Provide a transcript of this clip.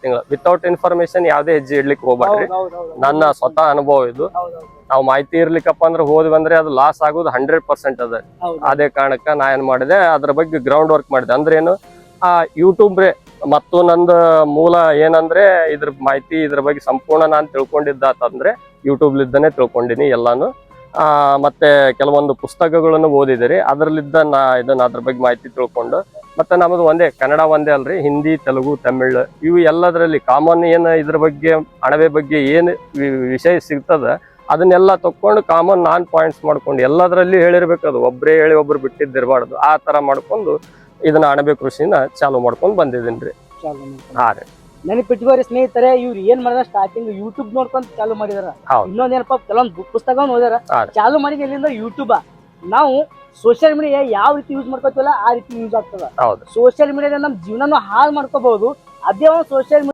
ತಿಂಗಳು without information ಯಾವ್ದೇ ಹೆಜ್ಜೆ ಇಡ್ಲಿಕ್ಕೆ ಹೋಗ್ಬೇಡ್ರಿ. ನನ್ನ ಸ್ವತಃ ಅನುಭವ ಇದು. ನಾವು ಮಾಹಿತಿ ಇರ್ಲಿಕ್ಕಪ್ಪ ಅಂದ್ರೆ ಹೋದ್ವಿ ಅಂದ್ರೆ ಅದು ಲಾಸ್ ಆಗೋದು 100% ಅದ. ಅದೇ ಕಾರಣಕ್ಕ ನಾ ಏನ್ ಮಾಡಿದೆ, ಅದ್ರ ಬಗ್ಗೆ ಗ್ರೌಂಡ್ ವರ್ಕ್ ಮಾಡಿದೆ. ಅಂದ್ರೆ ಏನು, ಯೂಟ್ಯೂಬ್ ಮತ್ತು ನಂದು ಮೂಲ ಏನಂದ್ರೆ ಇದ್ರ ಮಾಹಿತಿ ಇದ್ರ ಬಗ್ಗೆ ಸಂಪೂರ್ಣ ನಾನು ತಿಳ್ಕೊಂಡಿದ್ದಾತಂದ್ರೆ ಯೂಟ್ಯೂಬ್ ಲಿದ್ದಾನೆ ತಿಳ್ಕೊಂಡಿನಿ ಎಲ್ಲಾನು. ಮತ್ತೆ ಕೆಲವೊಂದು ಪುಸ್ತಕಗಳನ್ನು ಓದಿದಿರಿ, ಅದ್ರಲ್ಲಿದ್ದ ನಾ ಇದನ್ನ ಅದ್ರ ಬಗ್ಗೆ ಮಾಹಿತಿ ತಿಳ್ಕೊಂಡು, ಮತ್ತೆ ನಮ್ಮದು ಒಂದೇ ಕನ್ನಡ ಒಂದೇ ಅಲ್ರಿ, ಹಿಂದಿ, ತೆಲುಗು, ತಮಿಳ್ ಇವು ಎಲ್ಲದರಲ್ಲಿ ಕಾಮನ್ ಏನ್ ಇದ್ರ ಬಗ್ಗೆ ಅಣಬೆ ಬಗ್ಗೆ ಏನ್ ವಿಷಯ ಸಿಗ್ತದ ಅದನ್ನೆಲ್ಲ ತಕೊಂಡು ಕಾಮನ್ ನಾನ್ ಪಾಯಿಂಟ್ಸ್ ಮಾಡ್ಕೊಂಡು ಎಲ್ಲದರಲ್ಲಿ ಹೇಳಿರ್ಬೇಕು. ಅದು ಒಬ್ರೇ ಹೇಳಿ ಒಬ್ರು ಬಿಟ್ಟಿದ್ದಿರಬಾರ್ದು. ಆ ತರ ಮಾಡ್ಕೊಂಡು ಇದನ್ನ ಅಣಬೆ ಕೃಷಿನ ಚಾಲು ಮಾಡ್ಕೊಂಡು ಬಂದಿದ್ದೀನ್ರಿ. ಹಾ ರೀ. ನೆನಪಿಟ್ಕೋರಿ ಸ್ನೇಹಿತರೆ, ಇವ್ರು ಏನ್ ಮಾಡಿದಾರ ಸ್ಟಾರ್ಟಿಂಗ್ ಯೂಟ್ಯೂಬ್ ನೋಡ್ಕೊಂತ ಚಾಲು ಮಾಡಿದಾರ. ಇನ್ನೊಂದೇನಪ್ಪ, ಕೆಲವೊಂದು ಪುಸ್ತಕ ಓದಾರ, ಚಾಲು ಮಾಡಿ ಎಲ್ಲಿಂದ ಯೂಟ್ಯೂಬ್. ನಾವು ಸೋಷಿಯಲ್ ಮೀಡಿಯಾ ಯಾವ ರೀತಿ ಯೂಸ್ ಮಾಡ್ಕೋತೀವಲ್ಲ ಆ ರೀತಿ ಯೂಸ್ ಆಗ್ತದ. ಸೋಷಿಯಲ್ ಮೀಡಿಯಾದ ನಮ್ ಜೀವನನು ಹಾಳು ಮಾಡ್ಕೋಬಹುದು. ಅದೇ ಒಂದು ಸೋಷಿಯಲ್